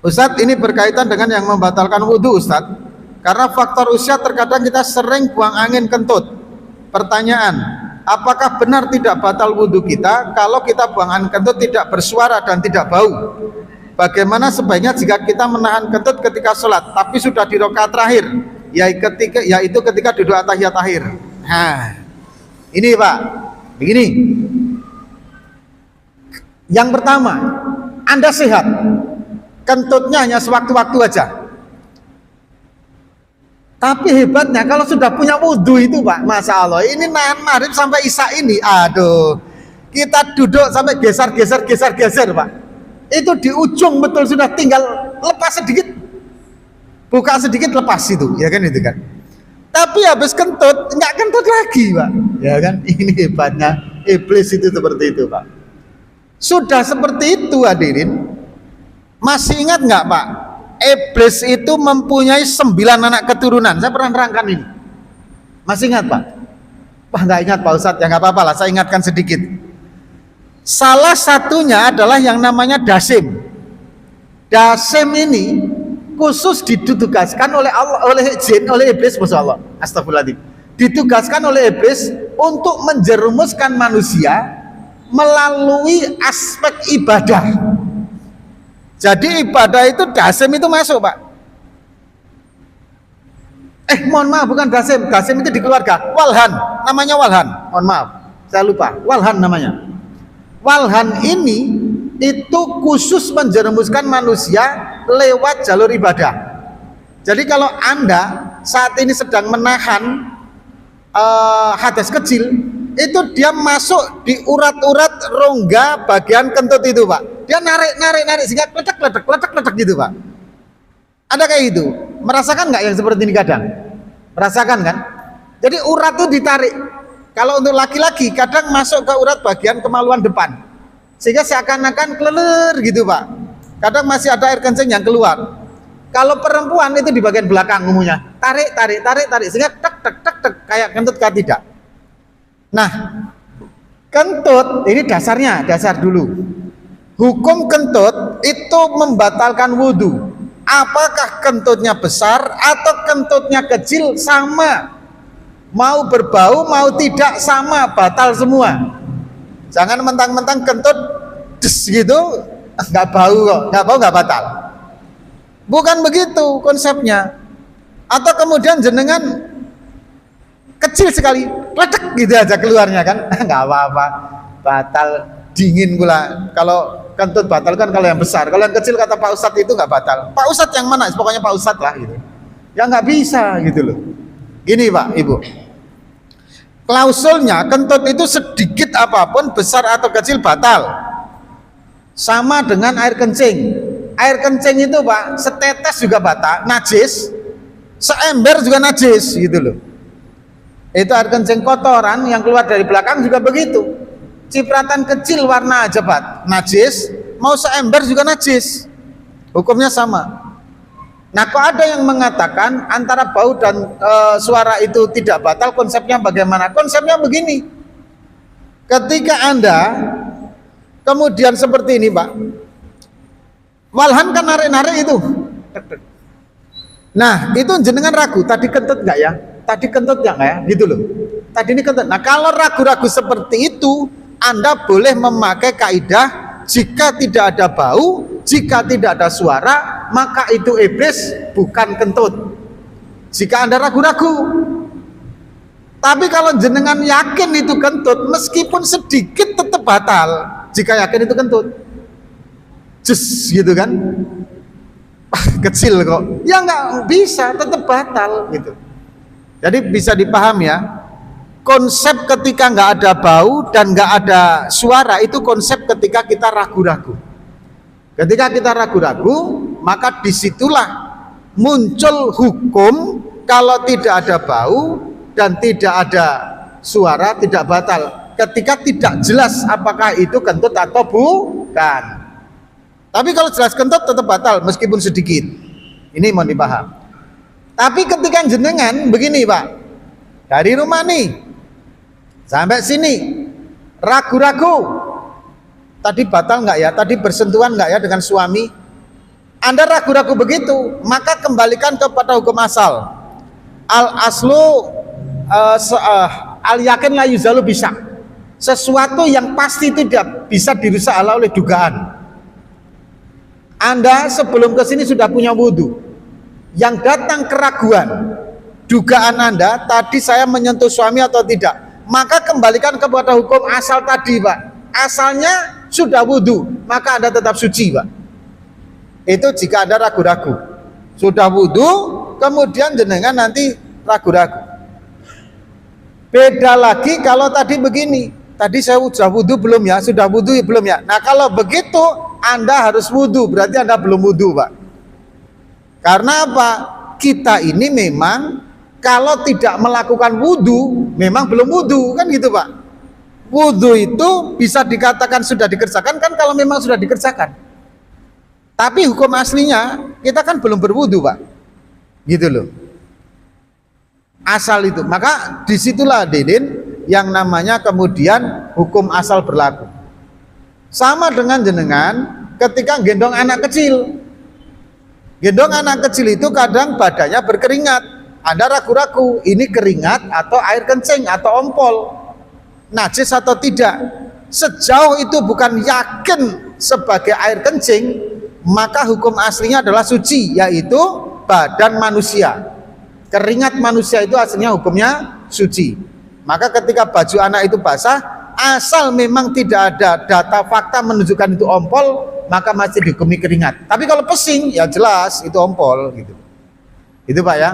Ustadz, ini berkaitan dengan yang membatalkan wudhu Ustadz. Karena faktor usia terkadang kita sering buang angin kentut. Pertanyaan, apakah benar tidak batal wudhu kita kalau kita buang angin kentut tidak bersuara dan tidak bau? Bagaimana sebaiknya jika kita menahan kentut ketika sholat tapi sudah di rakaat terakhir, yaitu ketika duduk tahiyat akhir? Nah, ini Pak, begini. Yang pertama, Anda sehat, kentutnya hanya sewaktu-waktu aja. Tapi hebatnya kalau sudah punya wudhu itu Pak, Masya Allah, ini nahan maghrib sampai isya ini, aduh, kita duduk sampai geser Pak. Itu di ujung betul, sudah tinggal lepas sedikit, buka sedikit, lepas itu, ya kan itu kan. Tapi habis kentut, nggak kentut lagi Pak, ya kan. Ini hebatnya iblis itu seperti itu Pak. Sudah seperti itu hadirin, masih ingat nggak Pak? Iblis itu mempunyai 9 anak keturunan. Saya pernah nerangkan ini. Masih ingat Pak? Wah, nggak ingat Pak Ustadz, ya nggak apa-apa lah, saya ingatkan sedikit. Salah satunya adalah yang namanya Dasim. Dasim ini khusus ditugaskan oleh Allah, oleh jin, oleh iblis, Masya Allah, astagfirullahaladzim, ditugaskan oleh iblis untuk menjerumuskan manusia melalui aspek ibadah. Jadi ibadah itu Dasim itu masuk Pak. Mohon maaf, bukan Dasim. Dasim itu di keluarga. Walhan, namanya Walhan. Mohon maaf, saya lupa. Walhan namanya. Walhan ini itu khusus menjerumuskan manusia lewat jalur ibadah. Jadi kalau Anda saat ini sedang menahan hadas kecil, itu dia masuk di urat-urat rongga bagian kentut itu Pak. Dia narik sehingga kletek gitu Pak. Ada kayak gitu. Merasakan nggak yang seperti ini kadang? Merasakan kan? Jadi urat itu ditarik. Kalau untuk laki-laki kadang masuk ke urat bagian kemaluan depan, sehingga seakan-akan keleler gitu Pak. Kadang masih ada air kencing yang keluar. Kalau perempuan itu di bagian belakang umumnya, tarik sehingga tek kayak kentut kan tidak. Nah, kentut ini dasar dulu. Hukum kentut itu membatalkan wudhu. Apakah kentutnya besar atau kentutnya kecil sama, mau berbau mau tidak sama, batal semua. Jangan mentang-mentang kentut gitu nggak bau kok, nggak batal. Bukan begitu konsepnya. Atau kemudian jenengan kecil sekali, ledek gitu aja keluarnya kan, nggak apa-apa, batal. Dingin pula. Kalau kentut batal kan kalau yang besar. Kalau yang kecil kata Pak Ustadz itu nggak batal. Pak Ustadz yang mana? Pokoknya Pak Ustadz lah gitu. Ya nggak bisa gitu loh. Gini Pak Ibu, klausulnya kentut itu sedikit apapun, besar atau kecil batal. Sama dengan air kencing. Air kencing itu Pak, setetes juga batal, najis. Seember juga najis gitu loh. Itu air kencing kotoran yang keluar dari belakang juga begitu. Cipratan kecil warna jebat najis, mau seember juga najis, hukumnya sama. Nah, kok ada yang mengatakan antara bau dan suara itu tidak batal, konsepnya bagaimana? Konsepnya begini, ketika Anda kemudian seperti ini Pak, Walhan kan narik itu, nah itu jenengan ragu, tadi kentut nggak ya? Tadi kentut nggak ya? Gitu loh, tadi ini kentut. Nah, kalau ragu-ragu seperti itu, Anda boleh memakai kaidah jika tidak ada bau, jika tidak ada suara, maka itu iblis, bukan kentut. Jika Anda ragu-ragu. Tapi kalau jenengan yakin itu kentut, meskipun sedikit tetap batal. Jika yakin itu kentut, jus gitu kan, kecil kok, ya nggak bisa, tetap batal gitu. Jadi bisa dipahami ya. Konsep ketika nggak ada bau dan nggak ada suara itu konsep ketika kita ragu-ragu. Ketika kita ragu-ragu, maka disitulah muncul hukum kalau tidak ada bau dan tidak ada suara tidak batal. Ketika tidak jelas apakah itu kentut atau bukan. Tapi kalau jelas kentut tetap batal meskipun sedikit. Ini mau dipaham. Tapi ketika jenengan begini Pak, dari rumah nih sampai sini ragu-ragu, tadi batal nggak ya, tadi bersentuhan nggak ya dengan suami, Anda ragu-ragu begitu, maka kembalikan kepada hukum asal. Al aslu al yakin la yuzalu bisa. Sesuatu yang pasti tidak bisa dirusak oleh dugaan. Anda sebelum ke sini sudah punya wudhu. Yang datang keraguan, dugaan Anda tadi saya menyentuh suami atau tidak, maka kembalikan kepada hukum asal tadi, Pak. Asalnya sudah wudhu, maka Anda tetap suci, Pak. Itu jika Anda ragu-ragu. Sudah wudhu, kemudian jenengan nanti ragu-ragu. Beda lagi kalau tadi begini, tadi saya sudah wudhu belum ya? Sudah wudhu belum ya? Nah kalau begitu Anda harus wudhu, berarti Anda belum wudhu, Pak. Karena apa? Kita ini memang kalau tidak melakukan wudhu, memang belum wudhu, kan gitu, Pak. Wudhu itu bisa dikatakan sudah dikerjakan kan kalau memang sudah dikerjakan. Tapi hukum aslinya kita kan belum berwudu, Pak, gitu loh. Asal itu, maka disitulah Didin yang namanya kemudian hukum asal berlaku. Sama dengan jenengan ketika gendong anak kecil. Gendong anak kecil itu kadang badannya berkeringat. Anda ragu-ragu, ini keringat atau air kencing atau ompol, najis atau tidak. Sejauh itu bukan yakin sebagai air kencing, maka hukum aslinya adalah suci, yaitu badan manusia. Keringat manusia itu aslinya hukumnya suci. Maka ketika baju anak itu basah, asal memang tidak ada data fakta menunjukkan itu ompol, maka masih dihukumi keringat. Tapi kalau pesing, ya jelas itu ompol gitu. Itu, Pak, ya.